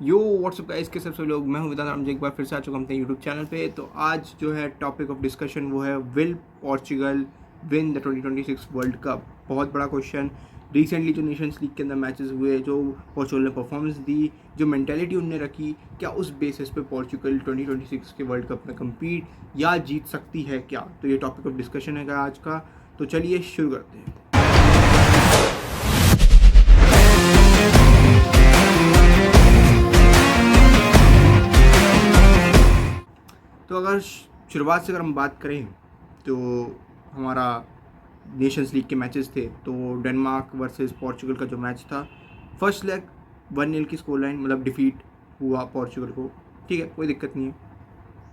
यो WhatsApp guys, के सब लोग, मैं हूं विदात राम जी। एक बार फिर से आ चुका हूं अपने यूट्यूब चैनल पे। तो आज जो है टॉपिक ऑफ डिस्कशन वो है, will Portugal win the 2026 world cup. बहुत बड़ा क्वेश्चन। रिसेंटली जो नेशंस लीग के अंदर मैचेस हुए, जो पोर्चुगल ने परफॉर्मेंस दी, जो मेंटालिटी उनने रखी, क्या उस बेसिस पे पोर्चुगल 2026 के वर्ल्ड कप में कम्पीट या जीत सकती है क्या? तो ये टॉपिक ऑफ डिस्कशन है आज का। तो चलिए शुरू करते हैं। तो अगर शुरुआत से अगर हम बात करें तो हमारा नेशंस लीग के मैचेस थे। तो डेनमार्क वर्सेस पोर्चुगल का जो मैच था, फर्स्ट लेग 1-0 की स्कोर लाइन, मतलब डिफीट हुआ पोर्चुगल को। ठीक है, कोई दिक्कत नहीं है,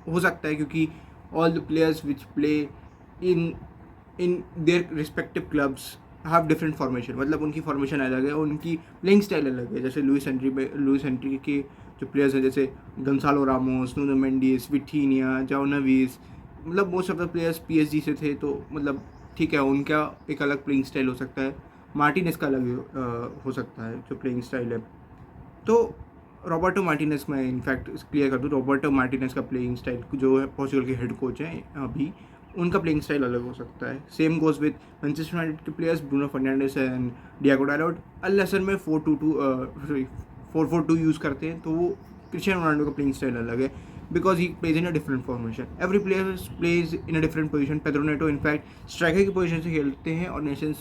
हो सकता है क्योंकि all the players which play in in their respective clubs have different formation, मतलब उनकी फॉर्मेशन अलग है, उनकी प्लेइंग स्टाइल अलग है। जैसे लुइस एंट्री के जो प्लेयर्स हैं, जैसे गंसालो रामोस, नूनो मेंडिस, विटीनिया, जाओ नवीस, मतलब most of the players PSG से थे। तो मतलब ठीक है, उनका एक अलग प्लेइंग स्टाइल हो सकता है, मार्टिनेज का अलग हो सकता है जो प्लेइंग स्टाइल है। तो रॉबर्टो मार्टिनेज, मैं इनफैक्ट क्लियर कर दूँ, रॉबर्टो मार्टिनेज का प्लेइंग स्टाइल जो है, पोर्चुगल के हेड कोच हैं अभी, उनका प्लेइंग स्टाइल अलग हो सकता है। Same goes with Manchester United के players, Bruno Fernandes and Diogo Dalot. Al Nassr में 4-4-2 यूज़ करते हैं, तो वो क्रिस्टियानो रोनाल्डो का प्लेइंग स्टाइल अलग है, because he plays in a different formation. Every player plays in a different position. Pedro Neto in fact striker की पोजीशन से खेलते हैं, और नेशन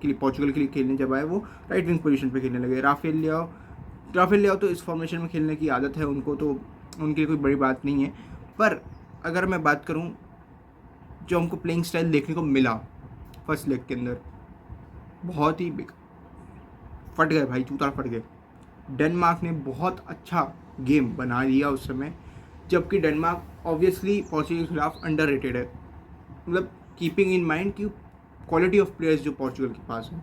के लिए, पोर्चुगल के लिए खेलने जब आए, वो राइट विंग पोजीशन पे खेलने लगे। राफेल लियाओ तो इस फॉर्मेशन में खेलने की आदत है उनको, तो उनके लिए कोई बड़ी बात नहीं है। पर अगर मैं बात करूं, जो हमको प्लेइंग स्टाइल देखने को मिला फर्स्ट लेग के अंदर, बहुत ही फट गए भाई, चूताड़ फट गए। डेनमार्क ने बहुत अच्छा गेम बना दिया उस समय, जबकि डेनमार्क ऑब्वियसली पोर्चुगल के खिलाफ अंडर रेटेड है। मतलब कीपिंग इन माइंड कि क्वालिटी ऑफ प्लेयर्स जो पोर्चुगल के पास है,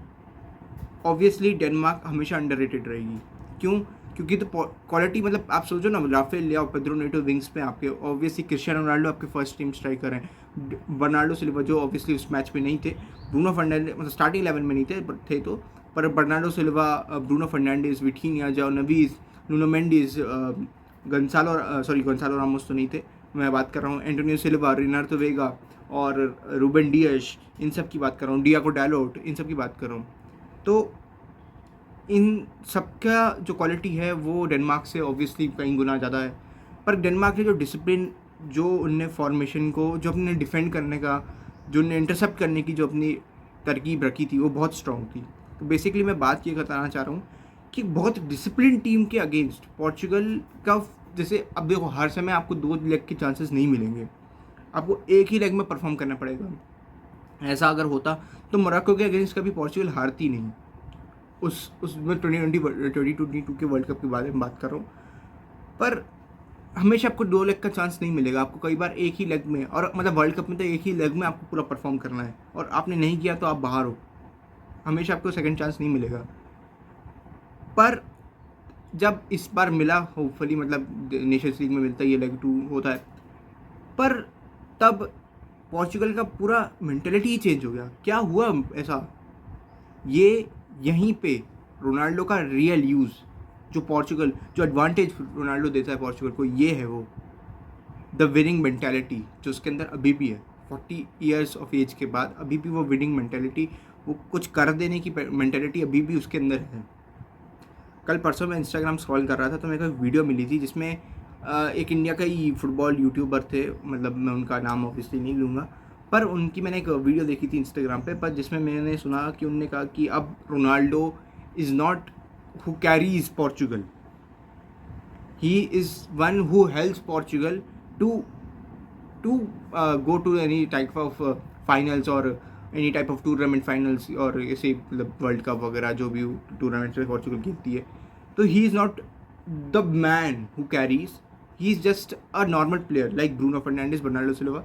ऑब्वियसली डेनमार्क हमेशा अंडर रेटेड रहेगी। क्यों? क्योंकि तो क्वालिटी, मतलब आप सोचो ना, राफेल लियाओ, पेड्रो नेटो विंग्स पे आपके, ऑब्वियसली क्रिस्टियानो रोनाल्डो आपके फर्स्ट टीम स्ट्राइकर हैं, बर्नार्डो सिल्वा जो ऑब्वियसली उस मैच में नहीं थे, ब्रूनो फर्नांडिस मतलब स्टार्टिंग 11 में नहीं थे तो, पर Bernardo Silva, Bruno Fernandes, Vitinha, João Neves, Nuno Mendes, Gonçalo Ramos तो नहीं थे, मैं बात कर रहा हूँ एंटोनियो सिल्वा, रिनार्डो वेगा और रूबेन डियाश, इन सब की बात कर रहा हूँ, डियागो डालोट, इन सब की बात कर रहा हूँ। तो इन सबका जो क्वालिटी है वो डेनमार्क से ऑब्वियसली कई गुना ज़्यादा है। पर डेनमार्क ने जो डिसिप्लिन, जो उनने फॉर्मेशन को, जो अपने डिफेंड करने का, जो उनने इंटरसेप्ट करने की जो अपनी तरकीब रखी थी, वो बहुत स्ट्रॉन्ग थी। तो बेसिकली मैं बात ये बताना चाह रहा हूँ कि बहुत डिसिप्लिन टीम के अगेंस्ट पोर्चुगल का, जैसे अब देखो, हर समय आपको 2 लेग के चांसेस नहीं मिलेंगे, आपको एक ही लेग में परफॉर्म करना पड़ेगा। ऐसा अगर होता तो मोरक्को के अगेंस्ट कभी पोर्चुगल हारती नहीं। उसमें 2022 के वर्ल्ड कप के बारे में बात कर रहा हूँ। पर हमेशा आपको 2 लेग का चांस नहीं मिलेगा, आपको कई बार एक ही लेग में, और मतलब वर्ल्ड कप में तो एक ही लेग में आपको पूरा परफॉर्म करना है, और आपने नहीं किया तो आप बाहर हो, हमेशा आपको सेकंड चांस नहीं मिलेगा। पर जब इस बार मिला, होपफुली, मतलब नेशंस लीग में मिलता है, ये लेग 2 होता है, पर तब पोर्चुगल का पूरा मेंटेलिटी ही चेंज हो गया। क्या हुआ ऐसा? ये यहीं पे रोनाल्डो का रियल यूज़, जो एडवांटेज रोनाल्डो देता है पोर्चुगल को, ये है वो द विनिंग मेंटालिटी जो उसके अंदर अभी भी है। 40 ईयर्स ऑफ एज के बाद अभी भी वो विनिंग मेंटालिटी, वो कुछ कर देने की मेंटालिटी अभी भी उसके अंदर है। कल परसों मैं इंस्टाग्राम स्क्रॉल कर रहा था, तो मेरे को एक वीडियो मिली थी जिसमें एक इंडिया का ही फुटबॉल यूट्यूबर थे, मतलब मैं उनका नाम ऑब्वियसली नहीं लूँगा, पर उनकी मैंने एक वीडियो देखी थी इंस्टाग्राम पे, पर जिसमें मैंने सुना कि उनने कहा कि अब Ronaldo is not who carries Portugal, he is one who helps Portugal to go to any type of finals, और any type of tournament finals, और ऐसे मतलब वर्ल्ड कप वगैरह जो भी टूर्नामेंट्स में पोर्चुगल खेलती है। तो he is not the man who carries, he is just a normal player like Bruno Fernandes, Bernardo Silva.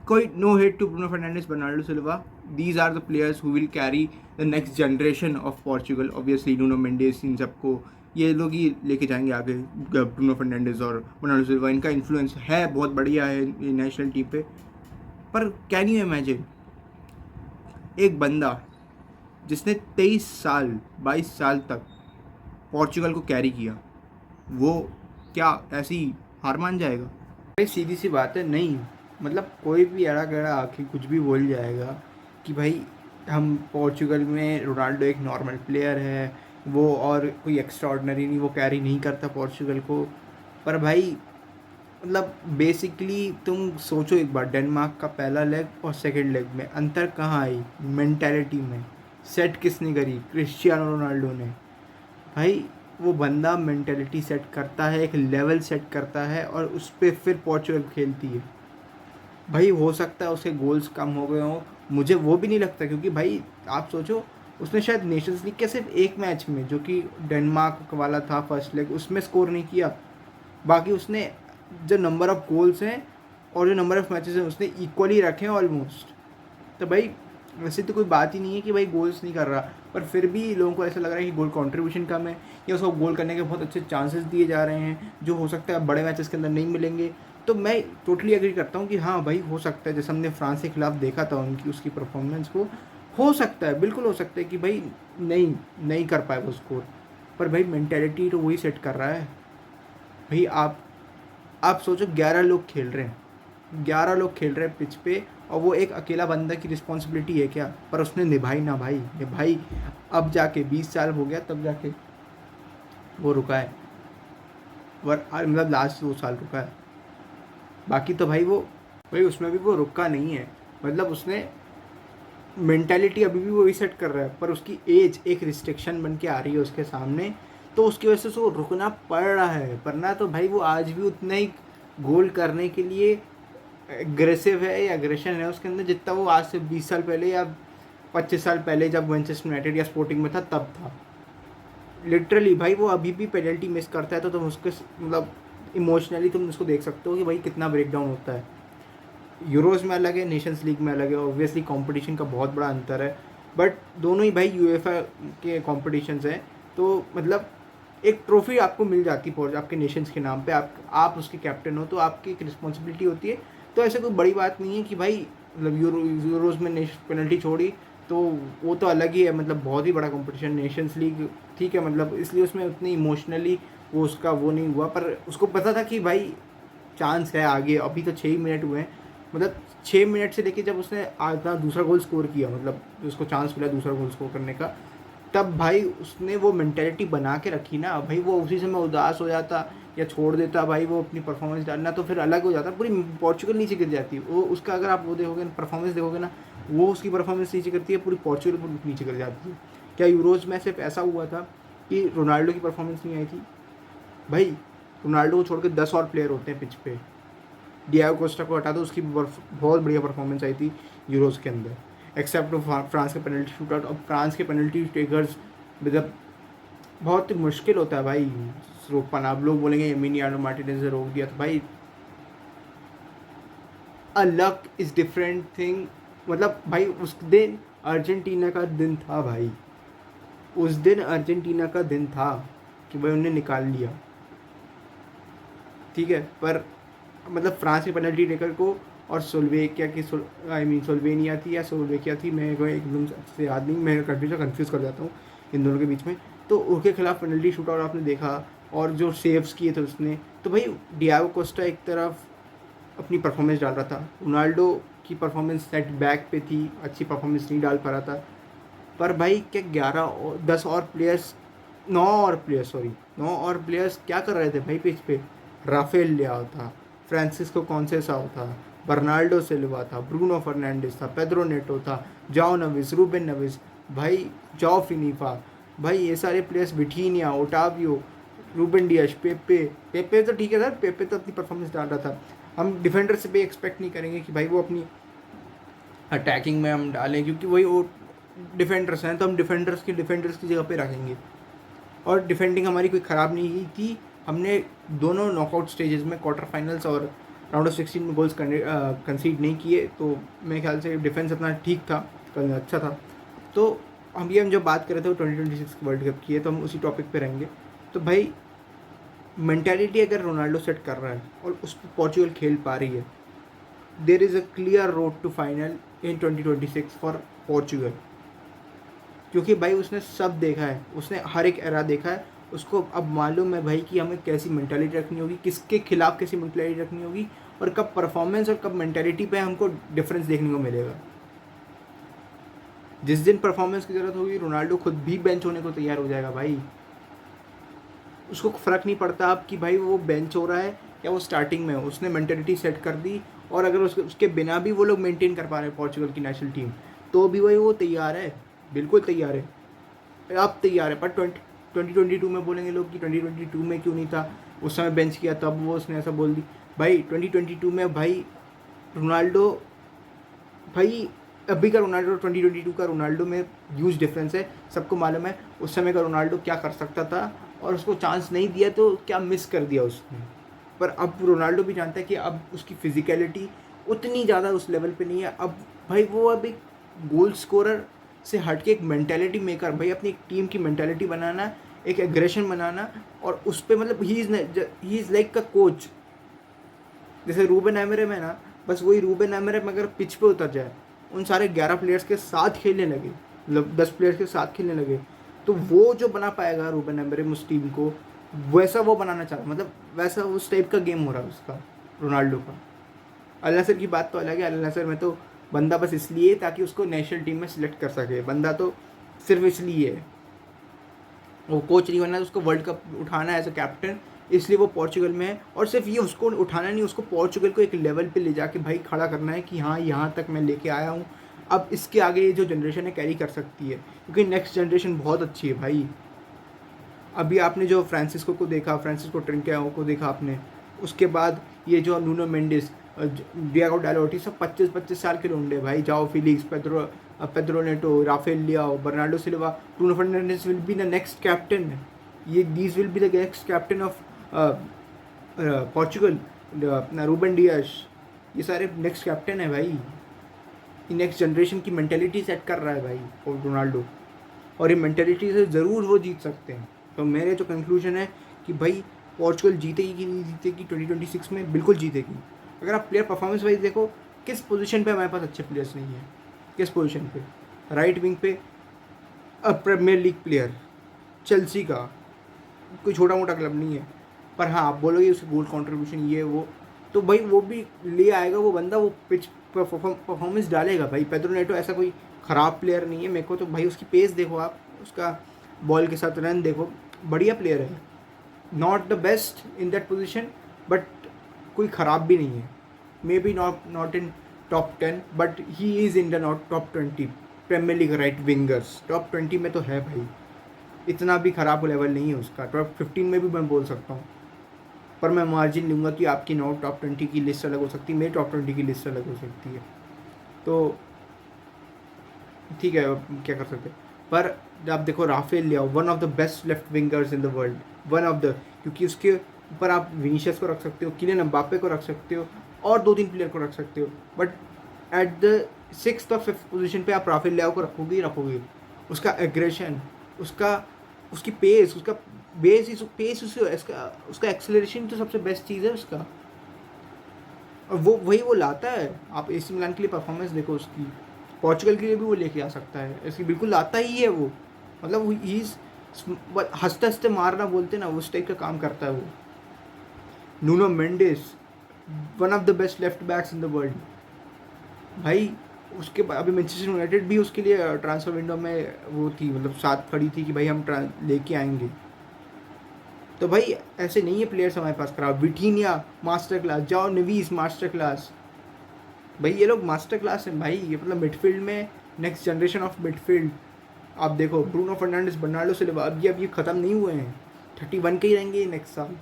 कोई no hate to Bruno Fernandes, Bernardo Silva, these are the players who will carry the next generation of Portugal. Obviously Nuno Mendes, इन सबको ये लोग ही लेके जाएंगे आगे। Bruno Fernandes और Bernardo Silva, इनका इन्फ्लुएंस है, बहुत बढ़िया है नेशनल टीम पे। पर कैन यू इमेजिन एक बंदा जिसने 23 साल 22 साल तक पोर्चुगल को कैरी किया, वो क्या ऐसी हार मान जाएगा? भाई सीधी सी बात है, नहीं। मतलब कोई भी एड़ा गड़ा आके कुछ भी बोल जाएगा कि भाई हम पोर्चुगल में रोनाल्डो एक नॉर्मल प्लेयर है, वो और कोई एक्स्ट्रा ऑर्डिनरी नहीं, वो कैरी नहीं करता पोर्चुगल को। पर भाई मतलब बेसिकली तुम सोचो एक बार, डेनमार्क का पहला लेग और सेकंड लेग में अंतर कहाँ आई? मेंटालिटी में। सेट किसने करी? क्रिस्टियानो रोनाल्डो ने। भाई वो बंदा मेंटालिटी सेट करता है, एक लेवल सेट करता है और उस पर फिर पोर्चुगल खेलती है। भाई हो सकता है उसके गोल्स कम हो गए हों, मुझे वो भी नहीं लगता, क्योंकि भाई आप सोचो उसने शायद नेशंस लीग के सिर्फ एक मैच में, जो कि डेनमार्क वाला था फर्स्ट लेग, उसमें स्कोर नहीं किया। बाकी उसने जो नंबर ऑफ़ गोल्स हैं और जो नंबर ऑफ़ मैचेस हैं उसने इक्वली रखे हैं ऑलमोस्ट। तो भाई वैसे तो कोई बात ही नहीं है कि भाई गोल्स नहीं कर रहा, पर फिर भी लोगों को ऐसा लग रहा है कि गोल कंट्रीब्यूशन कम है, या उसको गोल करने के बहुत अच्छे चांसेस दिए जा रहे हैं जो हो सकता है बड़े मैचेस के अंदर नहीं मिलेंगे। तो मैं टोटली एग्री करता हूँ कि हाँ भाई हो सकता है, जैसे हमने फ्रांस के खिलाफ देखा था उनकी उसकी परफॉर्मेंस को, हो सकता है, बिल्कुल हो सकता है कि भाई नहीं कर पाए वो स्कोर। पर भाई मेंटेलिटी तो वही सेट कर रहा है। भाई आप सोचो 11 लोग खेल रहे हैं, 11 लोग खेल रहे हैं पिच पे, और वो एक अकेला बंदा की रिस्पॉन्सिबिलिटी है क्या? पर उसने निभाई ना भाई, निभाई। अब जाके 20 साल हो गया तब जाके वो रुका है, मतलब लास्ट 2 साल रुका है। बाकी तो भाई उसमें भी वो रुका नहीं है। मतलब उसने मेंटालिटी अभी भी वही सेट कर रहा है, पर उसकी एज एक रिस्ट्रिक्शन बन के आ रही है उसके सामने, तो उसकी वजह से उसको रुकना पड़ रहा है। वरना तो भाई वो आज भी उतना ही गोल करने के लिए एग्रेसिव है या एग्रेशन है उसके अंदर, जितना वो आज से 20 साल पहले या 25 साल पहले जब मैनचेस्टर यूनाइटेड या स्पोर्टिंग में था तब था। लिटरली भाई वो अभी भी पेनल्टी मिस करता है तो तुम उसके मतलब इमोशनली तुम उसको देख सकते हो कि भाई कितना ब्रेक डाउन होता है। यूरोज़ में अलग है, नेशंस लीग में अलग है, ऑब्वियसली कंपटीशन का बहुत बड़ा अंतर है, बट दोनों ही भाई यूएफए के कॉम्पिटिशन्स हैं। तो मतलब एक ट्रॉफी आपको मिल जाती है आपके नेशंस के नाम पे, आप उसके कैप्टन हो तो आपकी एक रिस्पॉन्सिबिलिटी होती है। तो ऐसे कोई बड़ी बात नहीं है कि भाई मतलब यूरोज़ में पेनल्टी छोड़ी तो वो तो अलग ही है, मतलब बहुत ही बड़ा कंपटीशन नेशंस लीग, ठीक है, मतलब इसलिए उसमें उतनी इमोशनली वो उसका वो नहीं हुआ। पर उसको पता था कि भाई चांस है आगे, अभी तो 6 ही मिनट हुए हैं, मतलब 6 मिनट से लेके जब उसने आधा दूसरा गोल स्कोर किया, मतलब उसको चांस मिला दूसरा गोल स्कोर करने का, तब भाई उसने वो मेंटेलिटी बना के रखी ना। भाई वो उसी समय उदास हो जाता या छोड़ देता भाई वो अपनी परफॉर्मेंस डालना, तो फिर अलग हो जाता, पूरी पोर्चुगल नीचे गिर जाती। वो उसका अगर आप वो देखोगे परफॉर्मेंस देखोगे ना, वो उसकी परफॉर्मेंस नीचे गिरती है, पूरी पोर्चुगल नीचे गिर जाती है। क्या यूरोज़ में सिर्फ ऐसा हुआ था कि रोनाल्डो की परफॉर्मेंस नहीं आई थी? भाई रोनाल्डो को छोड़ के 10 और प्लेयर होते हैं पिच पे, डियागो कोस्टा को हटा दो, उसकी बहुत बढ़िया परफॉर्मेंस आई थी यूरोज़ के अंदर, एक्सेप्ट फ्रांस के पेनल्टी शूट आउट। और फ्रांस के पेनल्टी टेकर्स मतलब बहुत मुश्किल होता है भाई रोक पाना। आप लोग बोलेंगे एमिलियानो मार्टिनेज ने रोक दिया, तो भाई a luck is different thing. मतलब भाई उस दिन अर्जेंटीना का दिन था भाई, उस दिन अर्जेंटीना का दिन था कि भाई उन्हें निकाल लिया, ठीक है। पर मतलब फ्रांस के पेनल्टी टेकर को और सोल्वेकिया की सोल्वेनिया थी या सोल्वेकिया थी, मैं एकदम से याद नहीं, मैं कंफ्यूज कर जाता हूँ इन दोनों के बीच में। तो उनके खिलाफ पेनल्टी शूट आउट आपने देखा, और जो सेव्स किए थे उसने, तो भाई डियागो कोस्टा एक तरफ अपनी परफॉर्मेंस डाल रहा था, रोनाल्डो की परफॉर्मेंस सेट बैक पे थी, अच्छी परफॉर्मेंस नहीं डाल पा रहा था। पर भाई क्या 11 और 10 और प्लेयर्स 9 और प्लेयर्स क्या कर रहे थे भाई पिच पे? राफेल लियाओ था, फ्रांसिस्को कॉन्सेसाओ था, बर्नाल्डो सिल्वा था, ब्रूनो फर्नांडिस था, पेड्रो नेटो था, जाओ नविस, रूबेन नविस, भाई जाओ फिनीफा, भाई ये सारे प्लेयर्स, विटीनिया, ओटावियो, रूबेन डियाश, पेपे तो ठीक है सर, पेपे तो अपनी परफॉर्मेंस डाल रहा था। हम डिफेंडर से भी एक्सपेक्ट नहीं करेंगे कि भाई वो अपनी अटैकिंग में हम डालें, क्योंकि वही वो डिफेंडर्स हैं, तो हम डिफेंडर्स की जगह पे रखेंगे। और डिफेंडिंग हमारी कोई ख़राब नहीं थी, हमने दोनों नॉकआउट स्टेजेस में क्वार्टर फाइनल्स और राउंड ऑफ 16 में गोल्स कंसीड नहीं किए, तो मेरे ख्याल से डिफेंस अपना ठीक था, अच्छा था। तो हम जब बात कर रहे थे वो 2026 वर्ल्ड कप की है, तो हम उसी टॉपिक पे रहेंगे। तो भाई मेंटालिटी अगर रोनाल्डो सेट कर रहा है और उस पर पोर्चुगल खेल पा रही है, there is a clear road to final in 2026 for Portugal, क्योंकि भाई उसने सब देखा है, उसने हर एक एरा देखा है, उसको अब मालूम है भाई कि हमें कैसी मेंटालिटी रखनी होगी, किसके खिलाफ कैसी मेंटालिटी रखनी होगी, और कब परफॉर्मेंस और कब मेंटालिटी पे हमको डिफरेंस देखने को मिलेगा। जिस दिन परफॉर्मेंस की ज़रूरत होगी रोनाल्डो खुद भी बेंच होने को तैयार हो जाएगा भाई। उसको फ़र्क नहीं पड़ता अब कि भाई वो बेंच हो रहा है या वो स्टार्टिंग में हो, उसने मेंटेलिटी सेट कर दी। और अगर उसके बिना भी वो लोग मेंटेन कर पा रहे हैं पोर्चुगल की नेशनल टीम, तो भी भाई वो तैयार है, बिल्कुल तैयार है, अब तैयार है। पर 2022 में बोलेंगे लोग कि 2022 में क्यों नहीं था, उस समय बेंच किया तब वो उसने ऐसा बोल दी। भाई 2022 में भाई रोनाल्डो, भाई अभी का रोनाल्डो 2022 का रोनाल्डो में ह्यूज डिफरेंस है, सबको मालूम है उस समय का रोनाल्डो क्या कर सकता था, और उसको चांस नहीं दिया तो क्या मिस कर दिया उसने। पर अब रोनाल्डो भी जानता है कि अब उसकी फिजिकलिटी उतनी ज़्यादा उस लेवल पे नहीं है। अब भाई वो अब एक गोल स्कोरर से हट के एक मेंटेलिटी मेकर, भाई अपनी एक टीम की मेंटेलिटी बनाना, एक एग्रेशन बनाना, और उस पर मतलब ही इज़ लाइक का कोच। जैसे रूबेन एमोरिम है ना, बस वही रूबेन एमोरिम अगर पिच पे उतर जाए, उन सारे 11 प्लेयर्स के साथ खेलने लगे, मतलब 10 प्लेयर्स के साथ खेलने लगे, तो वो जो बना पाएगा रूबेन एमोरिम उस टीम को, वैसा वो बनाना चाहता, मतलब वैसा उस टाइप का गेम हो रहा है उसका, रोनाल्डो का। अल नसर की बात तो अलग है, अल नसर में तो बंदा बस इसलिए ताकि उसको नेशनल टीम में सिलेक्ट कर सके, बंदा तो सिर्फ इसलिए है, वो कोच नहीं बनना है, उसको वर्ल्ड कप उठाना है एज अ कैप्टन, इसलिए वो पोर्चुगल में है। और सिर्फ ये उसको उठाना नहीं, उसको पोर्चुगल को एक लेवल पे ले जाके भाई खड़ा करना है कि हाँ यहाँ तक मैं लेके आया हूँ, अब इसके आगे ये जो जनरेशन है कैरी कर सकती है, क्योंकि नेक्स्ट जनरेशन बहुत अच्छी है भाई। अभी आपने जो फ्रांसिस्को को देखा, फ्रांसिस्को ट्रिंकियाओ को देखा आपने, उसके बाद ये जो नूनो मेंडिस, डियागो डालोट, सब 25-25 साल के लोंडे भाई, Joao Felix, Pedro Neto, Rafael Leao, Bernardo Silva, Bruno Fernandes will be the next captain. ये these will be the next captain of Portugal. अपना रूबन डियास, ये सारे नेक्स्ट कैप्टन है भाई। ये नेक्स्ट जनरेशन की मेंटेलिटी सेट कर रहा है भाई और रोनाल्डो, और ये मेंटेलिटी से ज़रूर वो जीत सकते हैं। तो मेरे जो कंक्लूजन है कि भाई पोर्चुगल जीतेगी कि नहीं जीतेगी 2026 में, बिल्कुल जीतेगी। अगर आप प्लेयर परफॉर्मेंस वाइज देखो, किस पोजीशन पे हमारे पास अच्छे प्लेयर्स नहीं हैं, किस पोजीशन पे, राइट विंग पे प्रीमियर लीग प्लेयर चेल्सी का, कोई छोटा मोटा क्लब नहीं है, पर हाँ आप बोलोगे उसका गोल कंट्रीब्यूशन ये वो, तो भाई वो भी ले आएगा वो बंदा, वो पिच परफॉर्मेंस डालेगा भाई। पेड्रो नेटो ऐसा कोई ख़राब प्लेयर नहीं है मेरे को तो भाई, उसकी पेस देखो आप, उसका बॉल के साथ रन देखो, बढ़िया प्लेयर है। Not the best in that position, but कोई ख़राब भी नहीं है, maybe not in top 10, but he is in the not top 20 premier league right wingers, top 20 में तो है भाई, इतना भी ख़राब लेवल नहीं है उसका। टॉप 15 में भी मैं बोल सकता हूँ, पर मैं मार्जिन लूँगा कि आपकी नॉट टॉप 20 की लिस्ट अलग हो सकती है, मेरी टॉप 20 की लिस्ट अलग हो सकती है, तो ठीक है क्या कर सकते हैं। पर आप देखो Rafael Leão, one of the best left wingers in the world, one of the, क्योंकि उसके ऊपर आप विनीशियस को रख सकते हो, किलियन एम्बापे को रख सकते हो, और 2-3 प्लेयर को रख सकते हो, बट एट द 6th और 5th पोजीशन पे आप राफेल लियाओ को रखोगे ही रखोगे। उसका एग्रेशन, उसकी पेस, उसका बेस, पेस, उसका एक्सेलरेशन तो सबसे बेस्ट चीज़ है उसका, और वो लाता है। आप एसी मिलान के लिए परफॉर्मेंस देखो उसकी, पोर्चुगल के लिए भी वो लेके आ सकता है, इसकी बिल्कुल आता ही है वो, मतलब ही हंसते हंसते मारना बोलते ना, उस टाइप का काम करता है वो। Nuno Mendes, one of the best left backs in the world भाई। उसके बाद अभी मैनचेस्टर यूनाइटेड भी उसके लिए ट्रांसफर विंडो में वो थी, मतलब साथ खड़ी थी कि भाई हम लेके आएंगे। तो भाई ऐसे नहीं है प्लेयर्स हमारे पास खराब। विटीनिया मास्टर क्लास, जाओ नेवीस मास्टर क्लास, भाई ये लोग मास्टर क्लास हैं भाई, ये मतलब मिडफील्ड में नेक्स्ट जनरेशन ऑफ मिडफील्ड। आप देखो ब्रूनो फर्नांडिस, बर्नार्डो सिल्वा, अब ये ख़त्म नहीं हुए हैं, 31 के ही रहेंगे नेक्स्ट साल,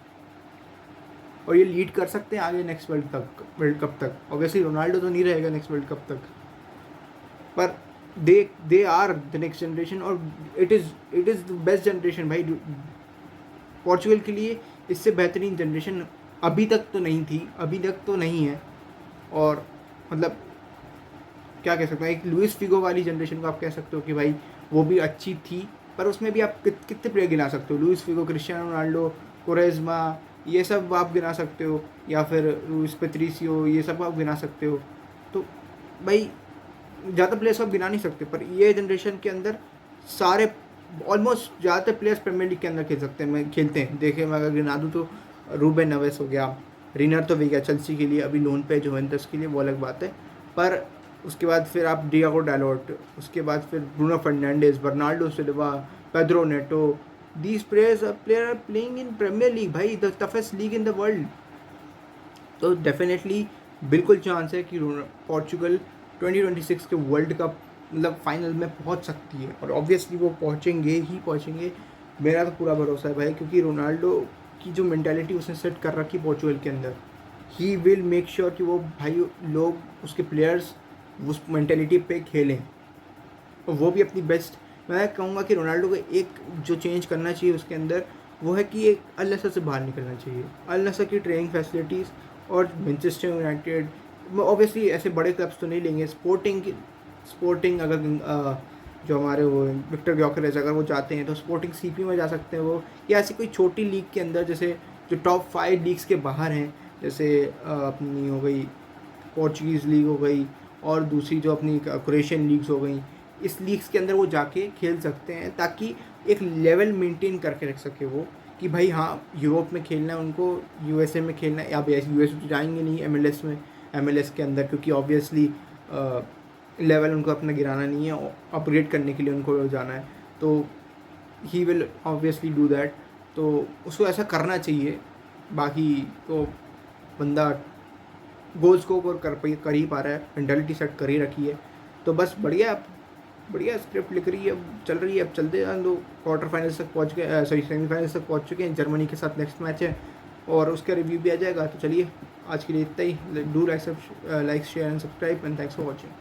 और ये लीड कर सकते हैं आगे नेक्स्ट वर्ल्ड कप तक। ऑब्वियसली रोनाल्डो तो नहीं रहेगा नेक्स्ट वर्ल्ड कप तक, पर they are the next generation, और it is the best generation भाई। पोर्चुगल के लिए इससे बेहतरीन जनरेशन अभी तक तो नहीं थी, अभी तक तो नहीं है, और मतलब क्या कह सकते हैं, एक लुइस फिगो वाली जनरेशन को आप कह सकते हो कि भाई वो भी अच्छी थी, पर उसमें भी आप कितने प्लेयर गिना सकते हो, लुइस फिगो, क्रिस्टियानो रोनाल्डो, कोरेज्मा, ये सब आप गिना सकते हो, या फिर लुइस पेट्रिसियो, ये सब आप गिना सकते हो। तो भाई ज़्यादा प्लेयर्स आप गिना नहीं सकते, पर ये जनरेशन के अंदर सारे ऑलमोस्ट ज़्यादातर प्लेयर्स प्रीमियर लीग के अंदर खेलते हैं। देखिए मैं अगर गिना दूँ तो रूबेन नेवेस हो गया, रिनर तो भी गया चेल्सी के लिए, अभी लोन पे जुवेंटस के लिए, वो अलग बात है। पर उसके बाद फिर आप डियागो डैलोट, उसके बाद फिर Bruno Fernandes, Bernardo Silva, Pedro Neto, these player are playing in Premier League भाई, the toughest league in the world. तो डेफिनेटली बिल्कुल चांस है कि पोर्चुगल 2026 के वर्ल्ड कप मतलब फाइनल में पहुंच सकती है, और ऑब्वियसली वो पहुंचेंगे। मेरा तो पूरा भरोसा है भाई, क्योंकि रोनाल्डो की जो मेंटालिटी उसने सेट कर रखी पोर्चुगल के अंदर, ही विल मेक श्योर कि वो भाई लोग उसके प्लेयर्स उस मेंटालिटी पे खेलें, और वो भी अपनी बेस्ट। मैं कहूँगा कि रोनाल्डो को एक जो चेंज करना चाहिए उसके अंदर, वो है कि एक अल नसर से बाहर निकलना चाहिए। अल नसर की ट्रेनिंग फैसिलिटीज़ और मैनचेस्टर यूनाइटेड, ऑब्वियसली ऐसे बड़े क्लब्स तो नहीं लेंगे। स्पोर्टिंग अगर जो हमारे वो विक्टर ग्योकेरेस अगर वो जाते हैं तो स्पोर्टिंग सीपी में जा सकते हैं वो, या ऐसी कोई छोटी लीग के अंदर, जैसे जो टॉप 5 लीग्स के बाहर हैं, जैसे अपनी हो गई पोर्चुगीज़ लीग हो गई, और दूसरी जो अपनी क्रोएशियन लीग्स हो गई, इस लीग्स के अंदर वो जाके खेल सकते हैं, ताकि एक लेवल मेंटेन करके रख सके वो, कि भाई हाँ यूरोप में खेलना है उनको, यूएसए में खेलना है, या यूएस तो जाएंगे नहीं एमएलएस के अंदर, क्योंकि ऑब्वियसली लेवल उनको अपना गिराना नहीं है, अपग्रेड करने के लिए उनको जाना है। तो he will obviously do that, तो उसको ऐसा करना चाहिए। बाकी तो बंदा गोल स्कोर कर ही पा रहा है, मेंटालिटी सेट कर ही रखी है, तो बस बढ़िया स्क्रिप्ट लिख रही है, अब चल रही है। अब चलते हैं लोग क्वार्टर फाइनल्स तक पहुँच गए, सॉरी सेमीफाइनल्स तक पहुँच चुके हैं। जर्मनी के साथ नेक्स्ट मैच है और उसका रिव्यू भी आ जाएगा। तो चलिए आज के लिए इतना ही। Do like share and subscribe and thanks for watching.